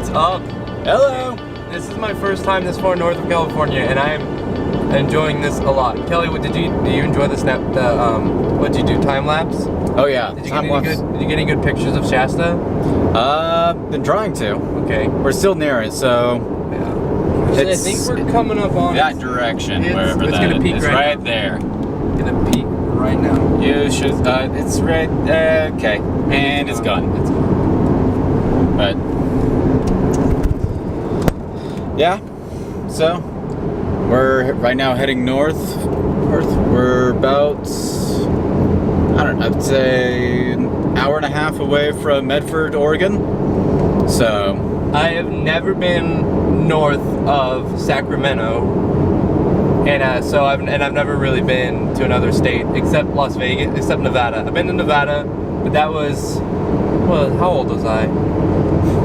What's up? Hello. This is my first time this far north of California, and I'm enjoying this a lot. Kelly, did you enjoy the snap? What did you do? Time lapse? Oh yeah. Did you get any good pictures of Shasta? Been trying to. Okay. We're still near it, so. Yeah. I think we're coming up on that direction, wherever it's that gonna peak is. right there. It's gonna peak right now. You should. It's right. Okay, and it's gone. It's gone. But yeah, so we're right now heading north. We're about, I don't know, I'd say an hour and a half away from Medford, Oregon. So I have never been north of Sacramento, and I've never really been to another state except Nevada. I've been to Nevada, but that was, well, how old was I?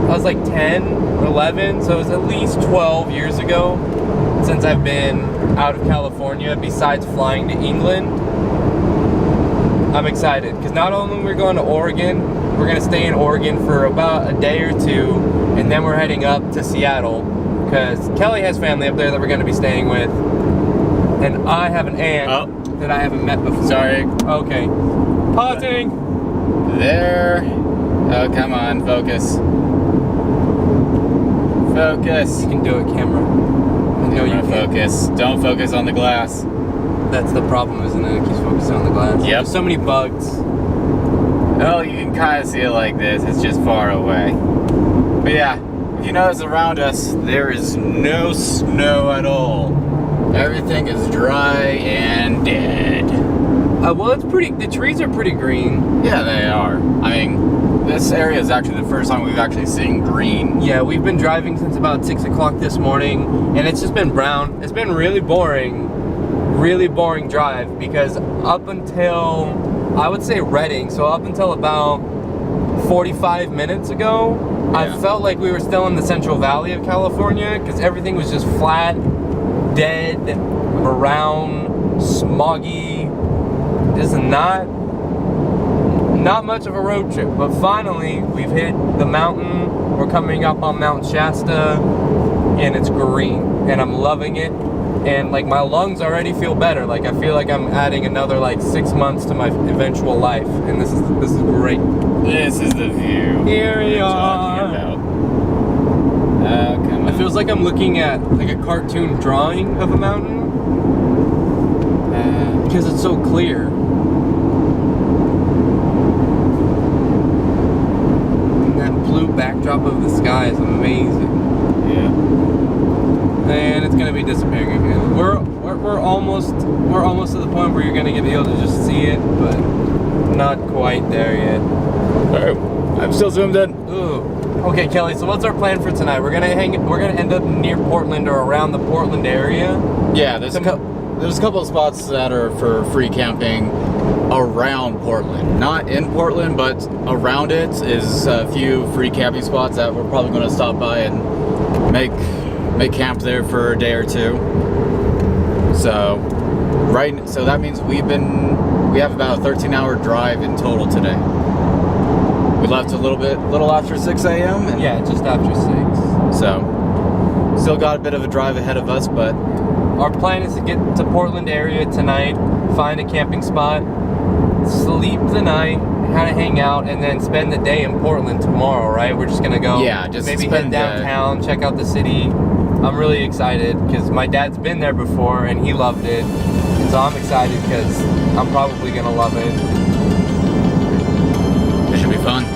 I was like 10 or 11, so it was at least 12 years ago since I've been out of California, besides flying to England. I'm excited, because not only we're going to Oregon, we're going to stay in Oregon for about a day or two, and then we're heading up to Seattle, because Kelly has family up there that we're going to be staying with, and I have an aunt that I haven't met before. Sorry. Okay. Pausing. There. Oh, come on, focus. Focus. You can do it, camera. I know you can. Focus. Don't focus on the glass. That's the problem, isn't it? It keeps focusing on the glass. Yep. There's so many bugs. Oh, you can kind of see it like this. It's just far away. But yeah, if you notice around us, there is no snow at all. Everything is dry and dead. Well, it's pretty. The trees are pretty green. Yeah, they are. I mean, this area is actually the first time we've actually seen green. Yeah, we've been driving since about 6 o'clock this morning, and it's just been brown. It's been really boring drive, because up until, I would say Redding, so up until about 45 minutes ago, yeah, I felt like we were still in the Central Valley of California, because everything was just flat, dead, brown, smoggy. Just not much of a road trip, but finally we've hit the mountain. We're coming up on Mount Shasta, and it's green, and I'm loving it. And like, my lungs already feel better. Like, I feel like I'm adding another like 6 months to my eventual life, and this is great. This is the view. Here we are. Come on. It feels like I'm looking at like a cartoon drawing of a mountain, because it's so clear. Blue backdrop of the sky is amazing. Yeah. And it's gonna be disappearing again. We're almost to the point where you're gonna be able to just see it, but not quite there yet. Alright, I'm still zoomed in. Ooh. Okay, Kelly. So what's our plan for tonight? We're gonna end up near Portland or around the Portland area. Yeah, there's a couple of spots that are for free camping around Portland. Not in Portland, but around it is a few free camping spots that we're probably going to stop by and make camp there for a day or two. So that means we have about a 13-hour drive in total today. We left a little after 6 a.m. and yeah, just after 6. So still got a bit of a drive ahead of us, but our plan is to get to Portland area tonight, find a camping spot, sleep the night, kind of hang out, and then spend the day in Portland tomorrow, right? We're just gonna go, just maybe head downtown, check out the city. I'm really excited because my dad's been there before and he loved it, and so I'm excited because I'm probably gonna love it. It should be fun.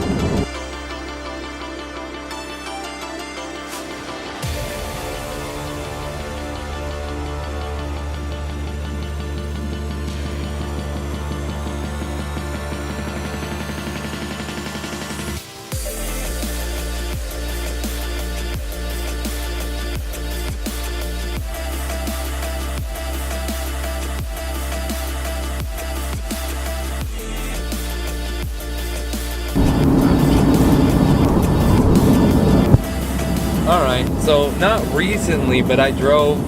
Alright, so not recently, but I drove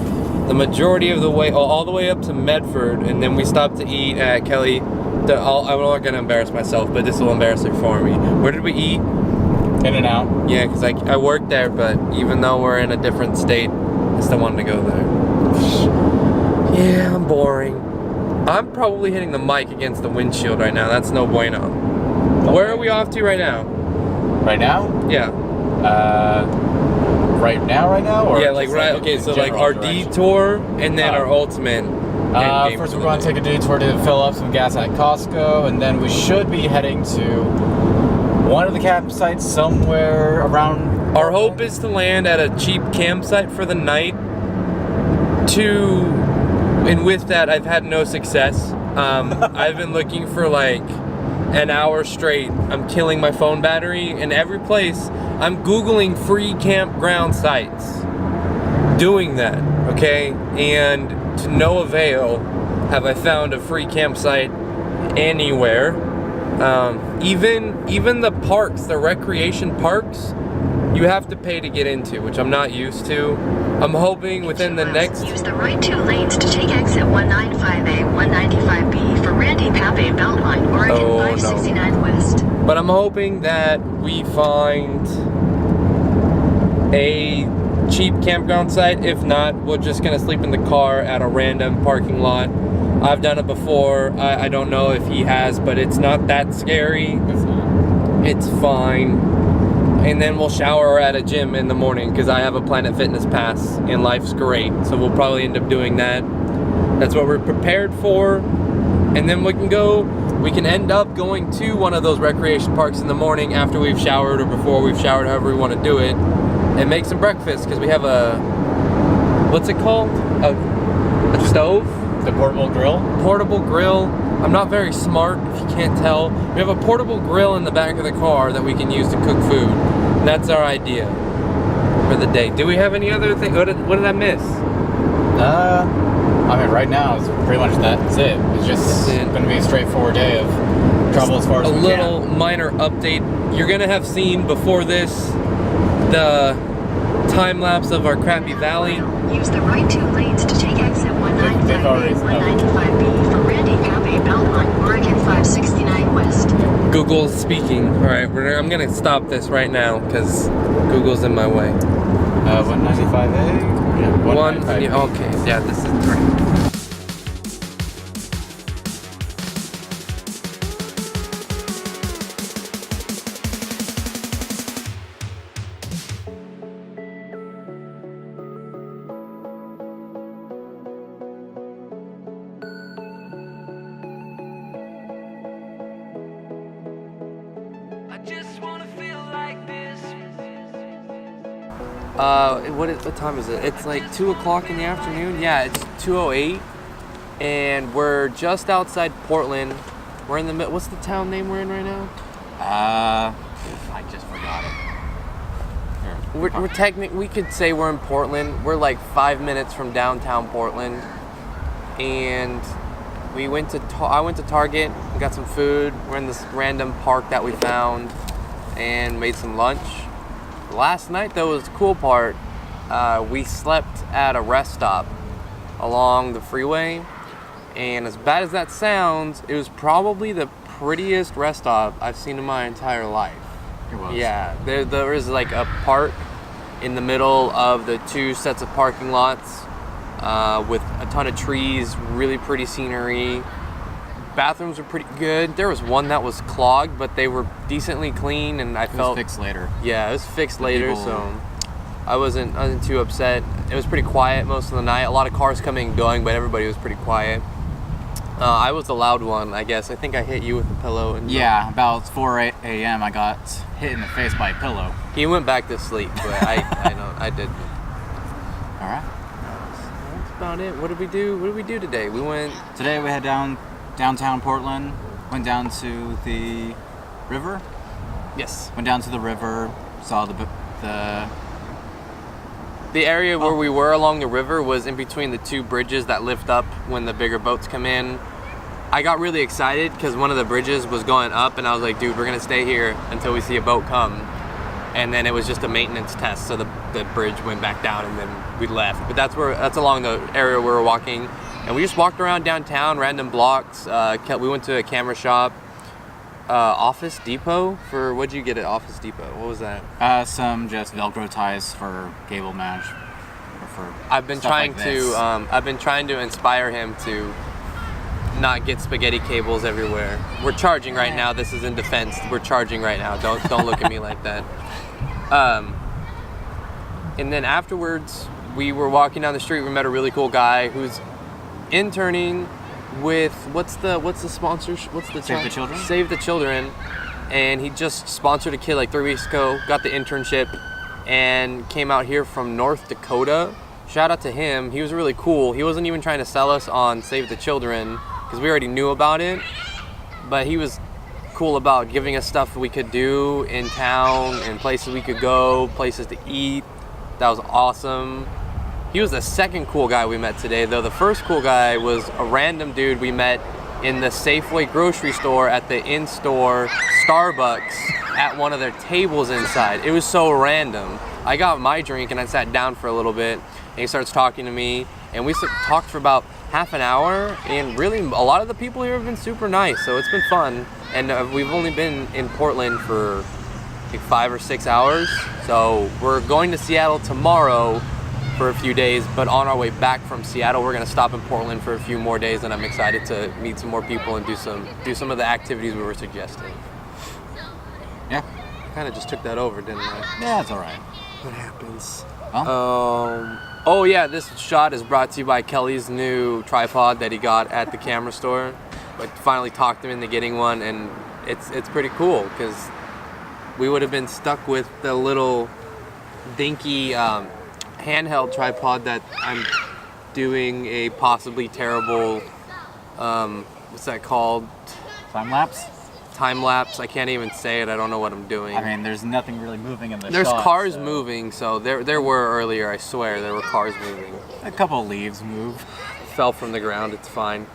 the majority of the way, all the way up to Medford, and then we stopped to eat at Kelly. I'm not going to embarrass myself, but this will embarrass it for me. Where did we eat? In and out. Yeah, because I work there, but even though we're in a different state, I still wanted to go there. Yeah, I'm boring. I'm probably hitting the mic against the windshield right now. That's no bueno. Where are we off to right now? Right now? Yeah. Right now? Or yeah, like right. Okay, so like our direction? detour and then our ultimate. First, we're going to take a detour to fill up some gas at Costco, and then we should be heading to one of the campsites somewhere around. Our hope is to land at a cheap campsite for the night. And with that, I've had no success. I've been looking for like an hour straight. I'm killing my phone battery, and every place I'm Googling free campground sites. Doing that, okay? And to no avail have I found a free campsite anywhere. Even the parks, the recreation parks, you have to pay to get into, which I'm not used to. I'm hoping within the next... Use the right 2 lanes to take exit 195A, 195B for Randy Pape Beltline, Oregon 569 West. But I'm hoping that we find a cheap campground site. If not, we're just gonna sleep in the car at a random parking lot. I've done it before. I don't know if he has, but it's not that scary. It's fine. And then we'll shower at a gym in the morning because I have a Planet Fitness pass and life's great. So we'll probably end up doing that. That's what we're prepared for. And then we can end up going to one of those recreation parks in the morning after we've showered or before we've showered, however we want to do it, and make some breakfast because we have a, what's it called? A stove? The portable grill? Portable grill. I'm not very smart, if you can't tell. We have a portable grill in the back of the car that we can use to cook food. And that's our idea for the day. Do we have any other thing? What did I miss? I mean, right now, it's pretty much that's it. It's just going to be a straightforward day of travel as far as we can. A little minor update. You're going to have seen before this the time lapse of our crappy valley. Use the right 2 lanes to take exit 195A, 195B for Randy Pape Beltline, Oregon 569 West. Google's speaking. All right, I'm going to stop this right now because Google's in my way. 195A? Yeah, 195B. Yeah, okay, yeah, this is great. What time is it? It's like 2 o'clock in the afternoon. Yeah, it's 2:08, and we're just outside Portland. We're in the middle. What's the town name we're in right now? I just forgot it. We're we could say we're in Portland. We're like 5 minutes from downtown Portland, and I went to Target. We got some food. We're in this random park that we found, and made some lunch. Last night, though, was the cool part. We slept at a rest stop along the freeway, and as bad as that sounds, it was probably the prettiest rest stop I've seen in my entire life. It was. Yeah, there is like a park in the middle of the 2 sets of parking lots with a ton of trees, really pretty scenery. Bathrooms were pretty good. There was one that was clogged, but they were decently clean, and it was fixed later. Yeah, it was fixed later, so I wasn't too upset. It was pretty quiet most of the night. A lot of cars coming and going, but everybody was pretty quiet. I was the loud one, I guess. I think I hit you with a pillow. Yeah, about 4 a.m. I got hit in the face by a pillow. He went back to sleep, but I didn't. All right. That's about it. What did we do? What did we do today? Today we had downtown Portland, went down to the river. Yes. Went down to the river, saw the area where we were along the river was in between the 2 bridges that lift up when the bigger boats come in. I got really excited because one of the bridges was going up, and I was like, dude, we're gonna stay here until we see a boat come. And then it was just a maintenance test, so the bridge went back down, and then we left. But that's along the area where we're walking. And we just walked around downtown, random blocks. We went to a camera shop. Office Depot for, what'd you get at Office Depot? What was that? Some just Velcro ties for cable match. Or for I've been stuff trying like this. to I've been trying to inspire him to not get spaghetti cables everywhere. We're charging right now. This is in defense. We're charging right now. Don't look at me like that. And then afterwards, we were walking down the street. We met a really cool guy who's interning with what's the sponsorship? What's the Save the Children? Save the Children. And he just sponsored a kid like 3 weeks ago, got the internship, and came out here from North Dakota. Shout out to him. He was really cool. He wasn't even trying to sell us on Save the Children because we already knew about it, but he was cool about giving us stuff we could do in town and places we could go, places to eat. That was awesome. He was the second cool guy we met today, though. The first cool guy was a random dude we met in the Safeway grocery store at the in-store Starbucks at one of their tables inside. It was so random. I got my drink and I sat down for a little bit, and he starts talking to me, and we talked for about half an hour, and really a lot of the people here have been super nice, so it's been fun. And we've only been in Portland for like 5 or 6 hours, so we're going to Seattle tomorrow for a few days, but on our way back from Seattle, we're gonna stop in Portland for a few more days, and I'm excited to meet some more people and do some of the activities we were suggesting. Yeah. I kind of just took that over, didn't I? Yeah, it's all right. What happens? Well, Oh yeah, this shot is brought to you by Kelly's new tripod that he got at the camera store. I finally talked him into getting one, and it's pretty cool because we would have been stuck with the little dinky handheld tripod that I'm doing a possibly terrible, what's that called? time lapse. Time lapse. I can't even say it. I don't know what I'm doing. I mean, there's nothing really moving in the There's shot, cars so- moving, so there were earlier. I swear there were cars moving. A couple leaves move. Fell from the ground. It's fine.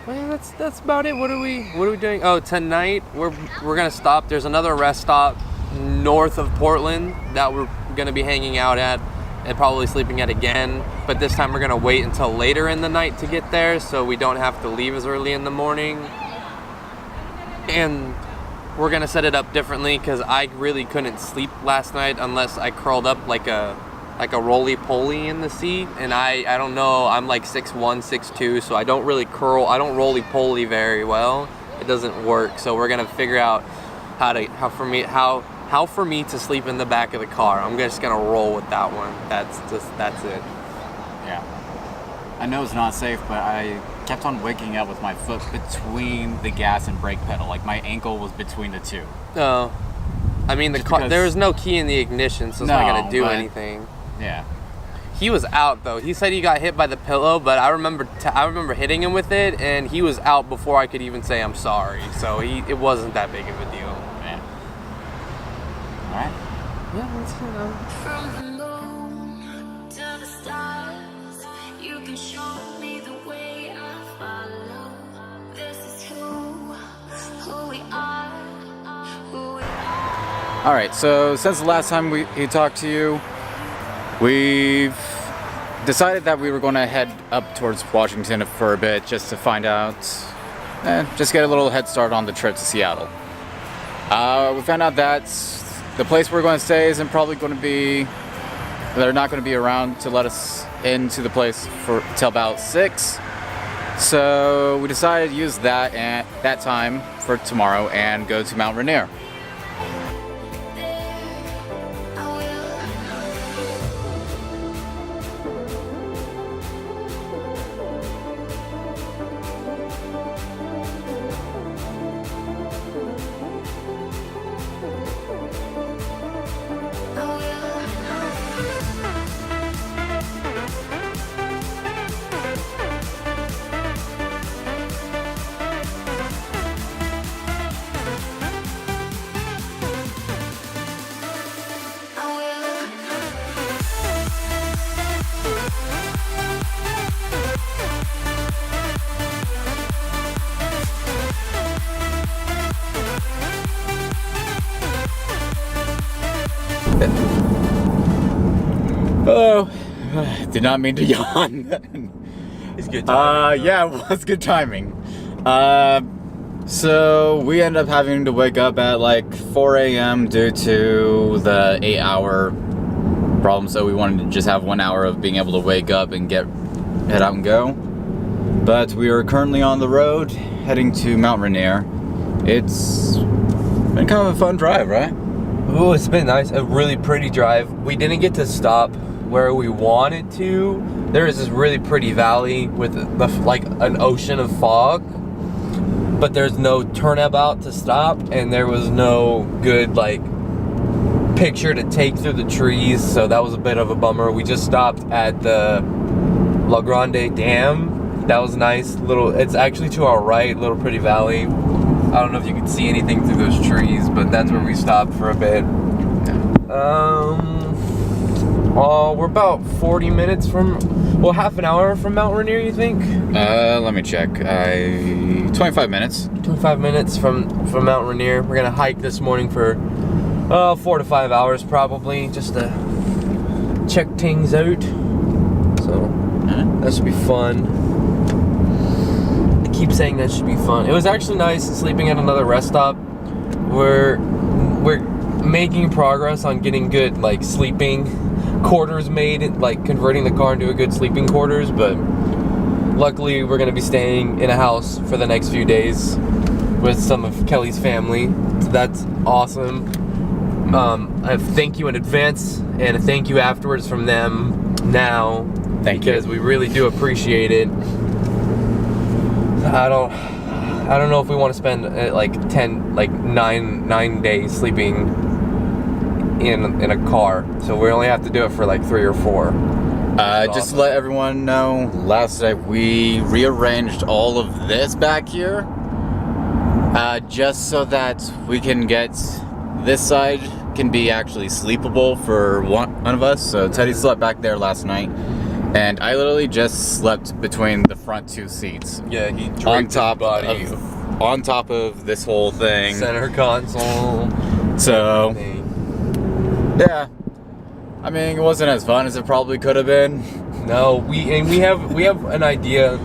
Well, that's about it. What are we doing? Oh, tonight we're gonna stop. There's another rest stop north of Portland that we're gonna be hanging out at and probably sleeping at again. But this time we're gonna wait until later in the night to get there, so we don't have to leave as early in the morning. And we're gonna set it up differently because I really couldn't sleep last night unless I curled up like a roly-poly in the seat, and I don't know, I'm like 6'1", 6'2", so I don't really curl, I don't roly-poly very well. It doesn't work, so we're gonna figure out how for me to sleep in the back of the car. I'm just gonna roll with that one. That's it. Yeah. I know it's not safe, but I kept on waking up with my foot between the gas and brake pedal. Like my ankle was between the two. Oh, I mean the car. There was no key in the ignition, so it's not gonna do anything. Yeah. He was out though. He said he got hit by the pillow, but I remember hitting him with it, and he was out before I could even say I'm sorry. So it wasn't that big of a deal. Yeah. All right. Yeah, that's From the moon to the stars, you can show me the way I follow. This is who we are, who we are. All right. So since the last time he talked to you, we've decided that we were going to head up towards Washington for a bit just to find out, just get a little head start on the trip to Seattle. We found out that the place we're going to stay isn't probably going to be, they're not going to be around to let us into the place till about 6. So we decided to use that time for tomorrow and go to Mount Rainier. Oh, did not mean to yawn. It's good. Yeah, it was good timing. So we ended up having to wake up at like 4 a.m. due to the 8-hour problem. So we wanted to just have 1 hour of being able to wake up and head out and go. But we are currently on the road heading to Mount Rainier. It's been kind of a fun drive, right? Oh, it's been nice. A really pretty drive. We didn't get to stop where we wanted to. There is this really pretty valley with like an ocean of fog, but there's no turnabout to stop, and there was no good like picture to take through the trees, so that was a bit of a bummer. We just stopped at the La Grande Dam. That was nice. It's actually to our right, little pretty valley. I don't know if you can see anything through those trees, but that's where we stopped for a bit. We're about 40 minutes half an hour from Mount Rainier, you think? Let me check. 25 minutes. 25 minutes from Mount Rainier. We're gonna hike this morning for 4 to 5 hours probably, just to check things out. So that should be fun. I keep saying that should be fun. It was actually nice sleeping at another rest stop. We're making progress on getting good like sleeping quarters made, like converting the car into a good sleeping quarters, but luckily we're going to be staying in a house for the next few days with some of Kelly's family, so that's awesome. I thank you in advance and a thank you afterwards from them now, because we really do appreciate it. I don't know if we want to spend like 9 days sleeping in a car, so we only have to do it for like 3 or 4. Just to let everyone know, last night we rearranged all of this back here, just so that we can get this side can be actually sleepable for one of us. So Teddy slept back there last night, and I literally just slept between the front 2 seats. Yeah, he on top of this whole thing, center console. So yeah, I mean, it wasn't as fun as it probably could have been. No, we have an idea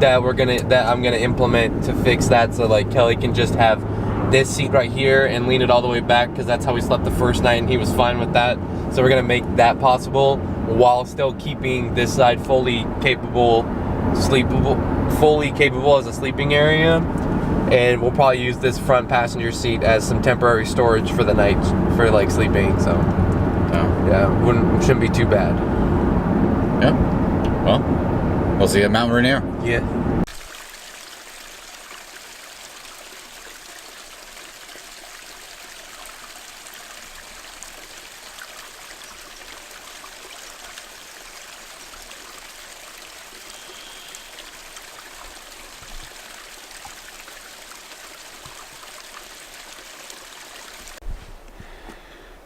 that I'm gonna implement to fix that, so like Kelly can just have this seat right here and lean it all the way back, because that's how we slept the first night and he was fine with that. So we're gonna make that possible while still keeping this side fully capable as a sleeping area. And we'll probably use this front passenger seat as some temporary storage for the night for like sleeping. So yeah, shouldn't be too bad. Yeah. Well, we'll see you at Mount Rainier. Yeah.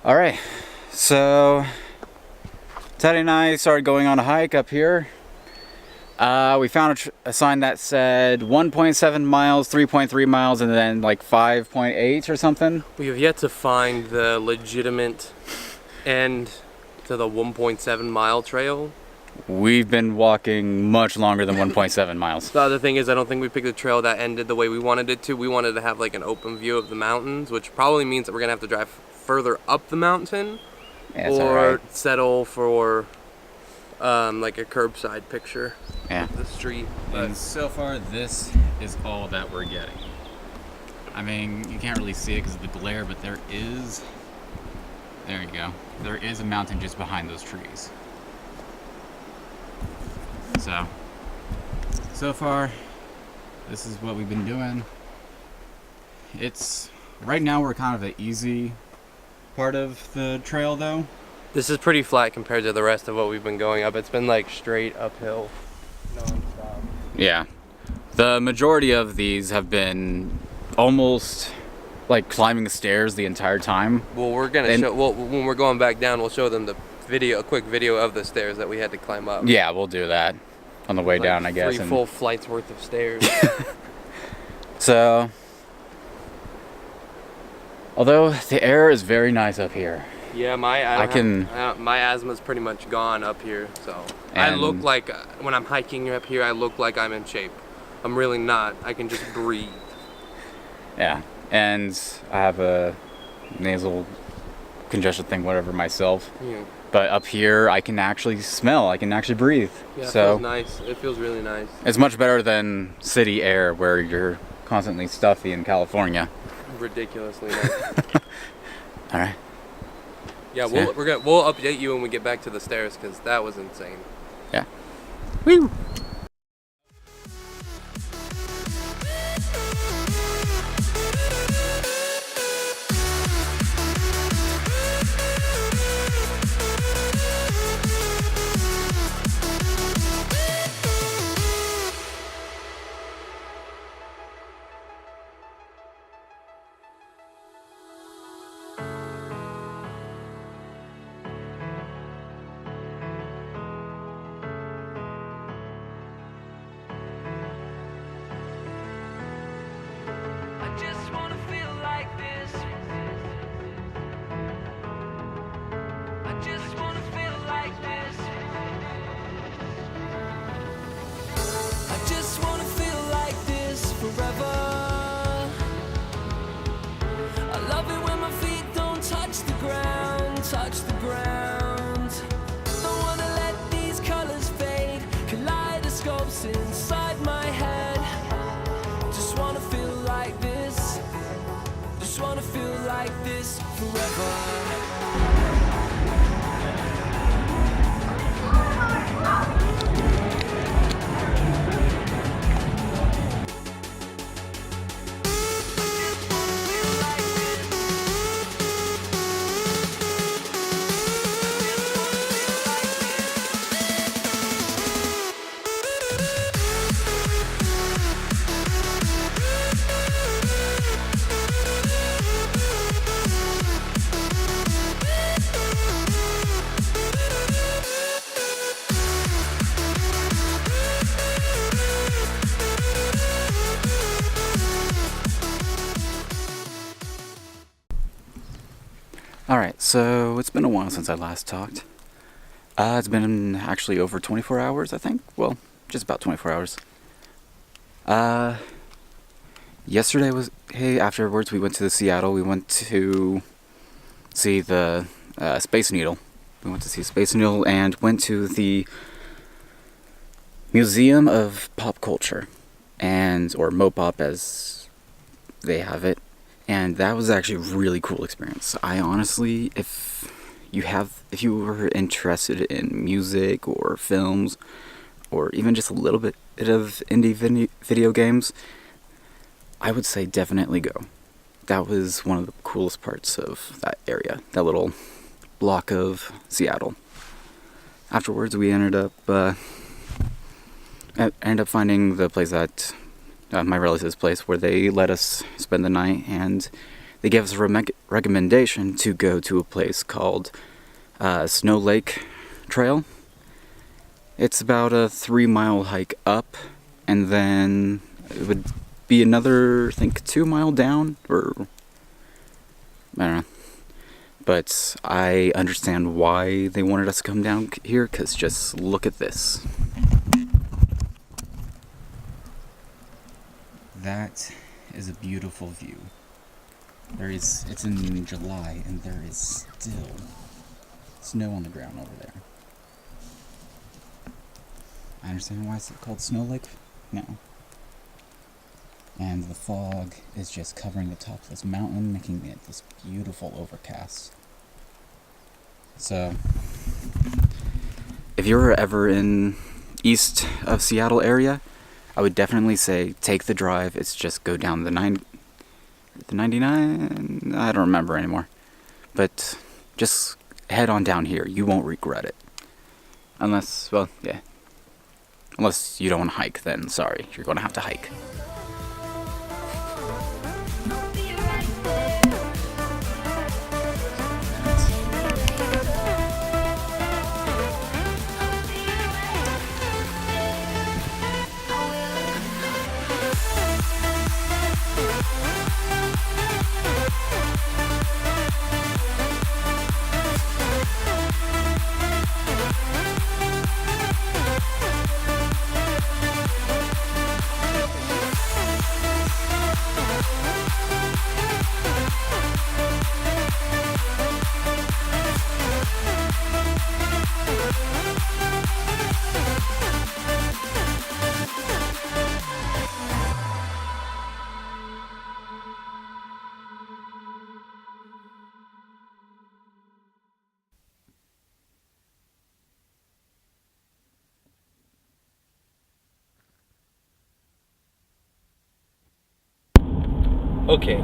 All right, so Teddy and I started going on a hike up here. We found a sign that said 1.7 miles, 3.3 miles, and then like 5.8 or something. We have yet to find the legitimate end to the 1.7 mile trail. We've been walking much longer than 1.7 miles. The other thing is, I don't think we picked a trail that ended the way we wanted it to. We wanted to have like an open view of the mountains, which probably means that we're gonna have to drive further up the mountain, or settle for like a curbside picture of the street. And so far, this is all that we're getting. I mean, you can't really see it because of the glare, but there you go. There is a mountain just behind those trees. So far, this is what we've been doing. Right now we're kind of the easy part of the trail though. This is pretty flat compared to the rest of what we've been going up. It's been like straight uphill non-stop. Yeah, the majority of these have been almost like climbing the stairs the entire time. Well, we're gonna show. Well, when we're going back down, we'll show them a quick video of the stairs that we had to climb up. Yeah, we'll do that on the way like down, I guess. 3 full flights worth of stairs. So, although the air is very nice up here. Yeah, my asthma's pretty much gone up here, so I look like when I'm hiking up here, I look like I'm in shape. I'm really not. I can just breathe. Yeah, and I have a nasal congestion thing, whatever, myself. Yeah. But up here, I can actually smell. I can actually breathe. Yeah, so it feels nice. It feels really nice. It's much better than city air, where you're constantly stuffy in California. Ridiculously nice. All right. Yeah, So, we'll update you when we get back to the stairs because that was insane. Yeah. Woo! I just wanna feel like this. I just wanna feel like this. I just wanna feel like this forever. I love it when my feet don't touch the ground, touch the ground. Don't wanna let these colors fade, kaleidoscopes inside my head. Just wanna feel like this. Just wanna feel like this forever. Alright, so it's been a while since I last talked. It's been actually over 24 hours, I think. Well, just about 24 hours. Yesterday was... Hey, afterwards we went to Seattle. We went to see the Space Needle. We went to see Space Needle and went to the Museum of Pop Culture. Or Mopop as they have it. And that was actually a really cool experience. I honestly, if you were interested in music or films, or even just a little bit of indie video games, I would say definitely go. That was one of the coolest parts of that area, that little block of Seattle. Afterwards, we ended up finding the place that my relative's place, where they let us spend the night, and they gave us a recommendation to go to a place called Snow Lake Trail. It's about a 3-mile hike up, and then it would be another, I think, 2-mile down, or I don't know. But I understand why they wanted us to come down here, because just look at this. That is a beautiful view. It's in July, and there is still snow on the ground over there. I understand why it's called Snow Lake now. And the fog is just covering the top of this mountain, making it this beautiful overcast. So, if you're ever in east of Seattle area, I would definitely say take the drive. It's just go down the 99, I don't remember anymore. But just head on down here. You won't regret it. Unless, well, yeah. Unless you don't want to hike, then sorry, you're going to have to hike. okay.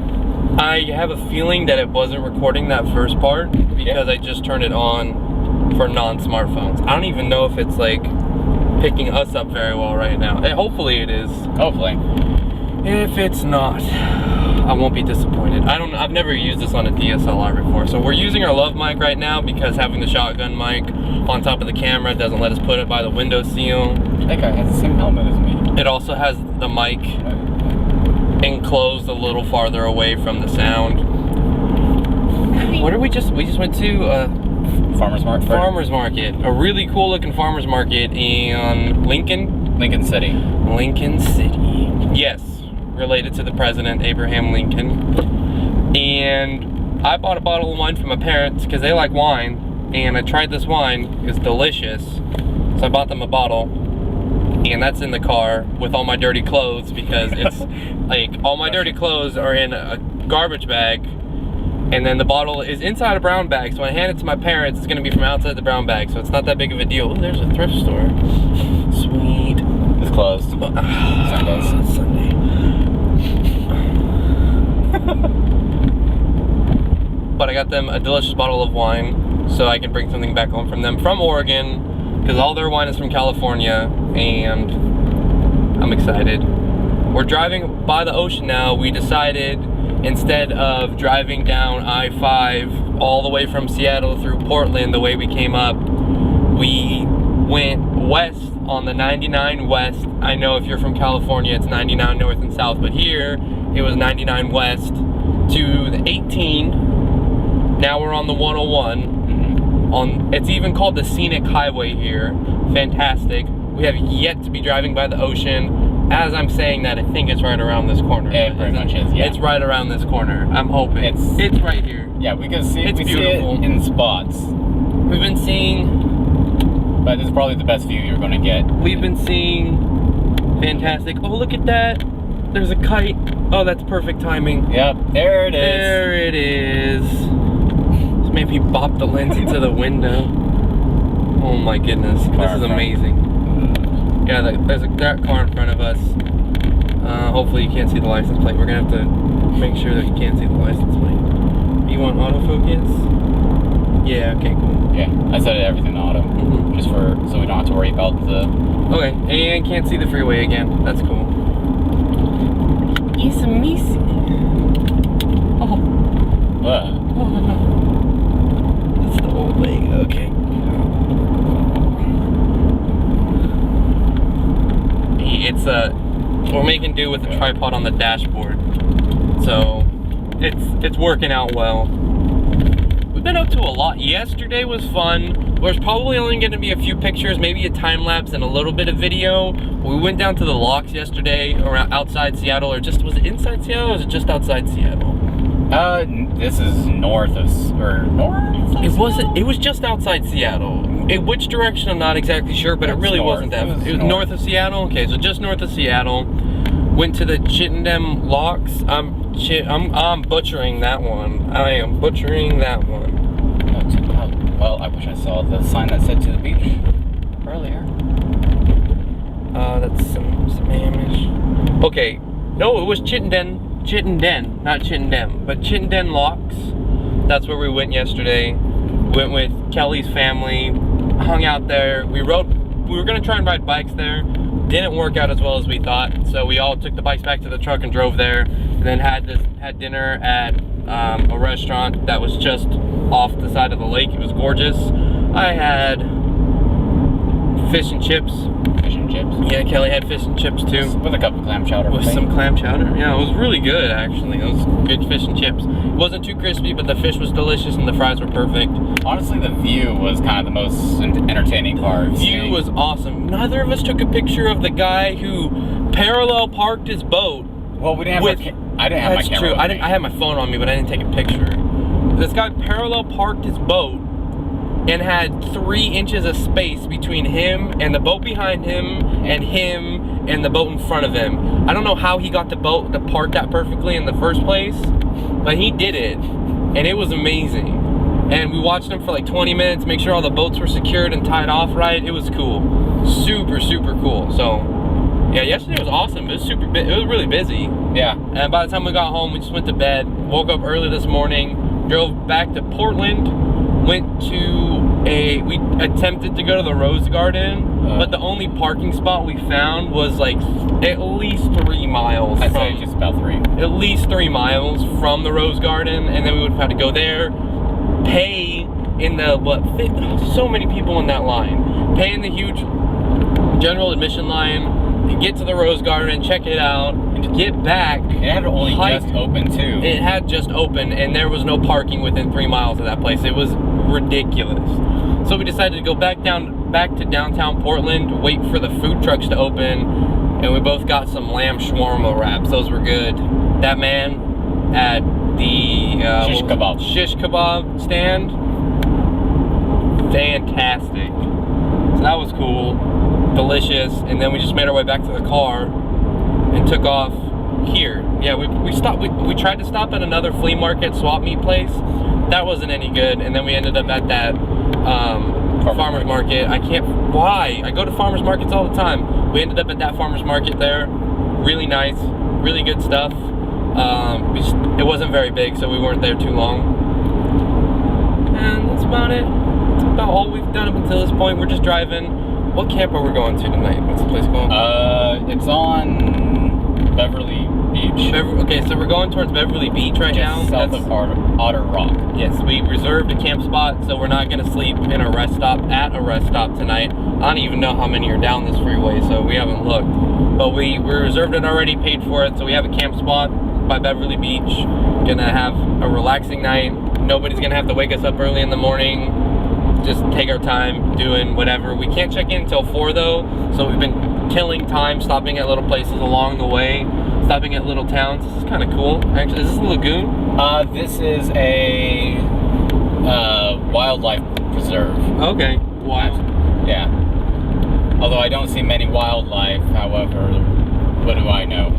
I have a feeling that it wasn't recording that first part because I just turned it on for non-smartphones. I don't even know if it's like picking us up very well right now. Hopefully it is. Hopefully. If it's not, I won't be disappointed. I've never used this on a DSLR before. So we're using our lav mic right now because having the shotgun mic on top of the camera doesn't let us put it by the window seal. That guy has the same helmet as me. It also has the mic enclosed a little farther away from the sound. What did we just went to? Farmer's Market. Farmer's Market. A really cool looking farmer's market in Lincoln City. Lincoln City. Yes, related to the president, Abraham Lincoln. And I bought a bottle of wine for my parents because they like wine. And I tried this wine. It's delicious. So I bought them a bottle. And that's in the car with all my dirty clothes because it's like all my dirty clothes are in a garbage bag. And then the bottle is inside a brown bag, so when I hand it to my parents, it's gonna be from outside the brown bag, so it's not that big of a deal. Oh, there's a thrift store. Sweet. It's closed. Sundays. Sunday. But I got them a delicious bottle of wine, so I can bring something back home from them from Oregon, because all their wine is from California, and I'm excited. We're driving by the ocean now. We decided, instead of driving down I-5 all the way from Seattle through Portland the way we came up, we went west on the 99 west. I know if you're from California, it's 99 north and south, but here it was 99 west to the 18. Now we're on the 101. It's even called the Scenic Highway here. Fantastic. We have yet to be driving by the ocean. As I'm saying that, I think it's right around this corner. It pretty much is, yeah. It's right around this corner. I'm hoping. It's right here. Yeah, we can see it. It's We beautiful. see it in spots. We've been seeing... But this is probably the best view you're going to get. We've been seeing... Fantastic. Oh, look at that. There's a kite. Oh, that's perfect timing. Yep, there it is. There it is. Just maybe bop the lens into the window. Oh my goodness. This is amazing. Yeah, there's that car in front of us. Hopefully you can't see the license plate. We're gonna have to make sure that you can't see the license plate. You want autofocus? Yeah, okay, cool. Yeah, I set everything to auto. Just so we don't have to worry about the... Okay, and can't see the freeway again. That's cool. It's a missy. Oh. That's the whole thing, okay. We're making do with the tripod on the dashboard, so it's working out well. We've been up to a lot. Yesterday was fun. There's probably only going to be a few pictures, maybe a time lapse and a little bit of video. We went down to the locks yesterday, around outside Seattle, or just was it inside Seattle, or was it just outside Seattle? This is north of north. It wasn't. It was just outside Seattle. Which direction I'm not exactly sure, but it really wasn't that. It was north of Seattle. Okay, so just north of Seattle. Went to the Chittenden Locks. I'm butchering that one. I am butchering that one. Well, I wish I saw the sign that said to the beach earlier. That's some Amish. Okay, no, it was Chittenden, not Chittenden, but Chittenden Locks. That's where we went yesterday. Went with Kelly's family, hung out there. We were gonna try and ride bikes there. Didn't work out as well as we thought, so we all took the bikes back to the truck and drove there, and then had dinner at a restaurant that was just off the side of the lake. It was gorgeous. I had fish and chips. Fish and chips? Yeah, Kelly had fish and chips too. With a cup of clam chowder. With some clam chowder. Yeah, it was really good actually. It was good fish and chips. It wasn't too crispy, but the fish was delicious and the fries were perfect. Honestly, the view was kind of the most entertaining part. The view was awesome. Neither of us took a picture of the guy who parallel parked his boat. Well, we didn't have I didn't have my camera. That's true. I had my phone on me, but I didn't take a picture. This guy parallel parked his boat and had 3 inches of space between him and the boat behind him and the boat in front of him. I don't know how he got the boat to park that perfectly in the first place, but he did it, and it was amazing. And we watched him for like 20 minutes, make sure all the boats were secured and tied off right. It was cool. Super, super cool. So, Yeah, yesterday was awesome. It was super. It was really busy. Yeah. And by the time we got home, we just went to bed. Woke up early this morning. Drove back to Portland. Went to we attempted to go to the Rose Garden, but the only parking spot we found was like at least 3 miles. I'd say just about 3. At least 3 miles from the Rose Garden, and then we would have had to go there, pay in the so many people in that line, pay in the huge general admission line, to get to the Rose Garden, check it out, and to get back. It had only just opened too. It had just opened, and there was no parking within 3 miles of that place. It was ridiculous. So we decided to go back to downtown Portland, wait for the food trucks to open, and we both got some lamb shawarma wraps. Those were good. That man at the shish kebab stand, fantastic. So that was cool, delicious. And then we just made our way back to the car and took off here. Yeah, we stopped. We tried to stop at another flea market swap meet place. That wasn't any good. And then we ended up at that farmer's market. Why? I go to farmer's markets all the time. We ended up at that farmer's market there. Really nice, really good stuff. It wasn't very big, so we weren't there too long. And that's about it. That's about all we've done up until this point. We're just driving. What camp are we going to tonight? What's the place called? It's on Beverly Beach. Okay, so we're going towards Beverly Beach right now. South of Otter Rock. Yes, we reserved a camp spot, so we're not going to sleep in a rest stop tonight. I don't even know how many are down this freeway, so we haven't looked. But we reserved it already, paid for it, so we have a camp spot by Beverly Beach. Gonna have a relaxing night. Nobody's gonna have to wake us up early in the morning. Just take our time doing whatever. We can't check in until 4 though, so we've been killing time, stopping at little places along the way, stopping at little towns. This is kind of cool. Actually, is this a lagoon? This is a wildlife preserve. Okay, wild. Yeah. Although I don't see many wildlife, however, what do I know?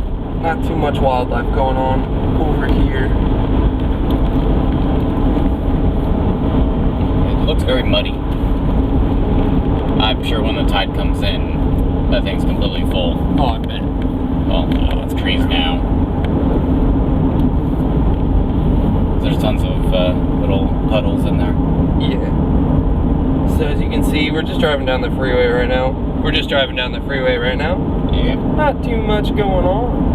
Not too much wildlife going on over here. It looks very muddy. I'm sure when the tide comes in, that thing's completely full. Oh, I bet. Well, it's trees now. There's tons of little puddles in there. Yeah. So as you can see, we're just driving down the freeway right now. Yeah. Not too much going on.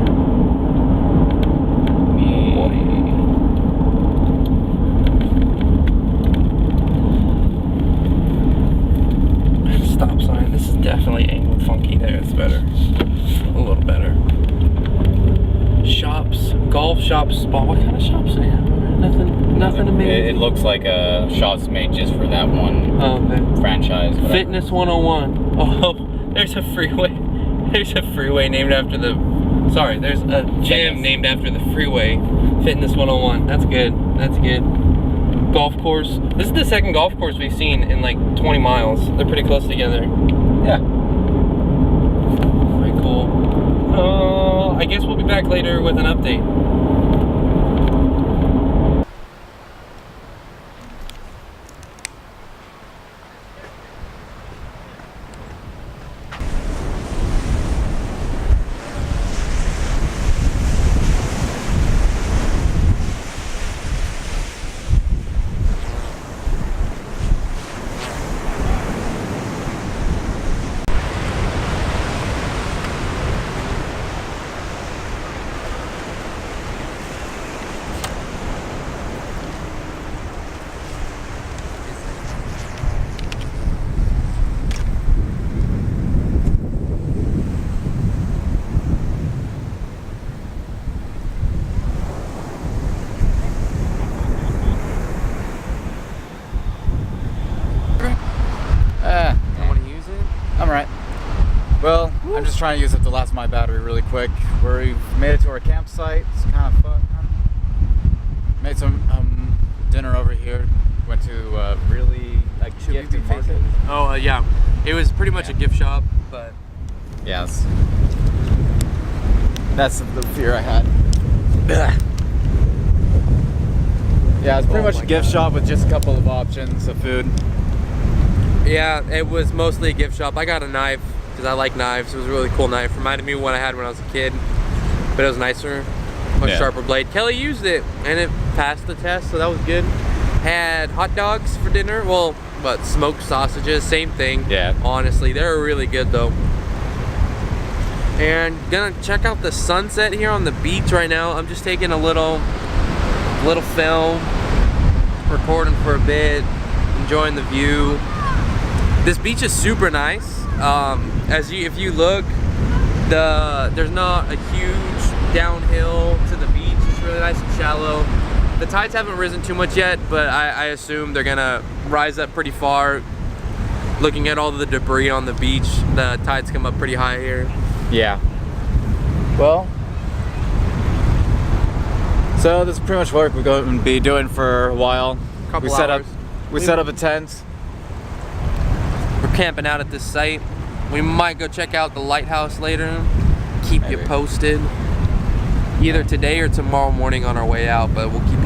Stop sign. This is definitely angled funky. There, it's better. A little better. Shops, golf shops, spa. What kind of shops do they have? Nothing amazing. It looks like a shop's made just for that one franchise. Whatever. Fitness 101. Oh, there's a freeway. There's a freeway named after the. Sorry, there's a gym named after the freeway. Fitness 101. That's good. That's good. Golf course. This is the second golf course we've seen in like 20 miles. They're pretty close together. Yeah. Very cool. I guess we'll be back later with an update. Well, I'm just trying to use up the last of my battery really quick. We've made it to our campsite. It's kind of fun. Made some dinner over here. Went to really a gift market. Oh, yeah. It was pretty much a gift shop, but... Yes. That's the fear I had. Yeah, it's pretty much a gift shop with just a couple of options of food. Yeah, it was mostly a gift shop. I got a knife. because I like knives. It was a really cool knife. Reminded me of one I had when I was a kid, but it was nicer, much sharper blade. Kelly used it and it passed the test, so that was good. Had hot dogs for dinner. Well, but smoked sausages, same thing. Yeah. Honestly, they're really good though. And gonna check out the sunset here on the beach right now. I'm just taking a little film, recording for a bit, enjoying the view. This beach is super nice. If you look, there's not a huge downhill to the beach. It's really nice and shallow. The tides haven't risen too much yet, but I assume they're gonna rise up pretty far. Looking at all the debris on the beach, the tides come up pretty high here. Yeah. Well, so this is pretty much work we're going to be doing for a while. Couple set hours. We set up a tent. We're camping out at this site. We might go check out the lighthouse later. Keep you posted. Either today or tomorrow morning on our way out, but we'll keep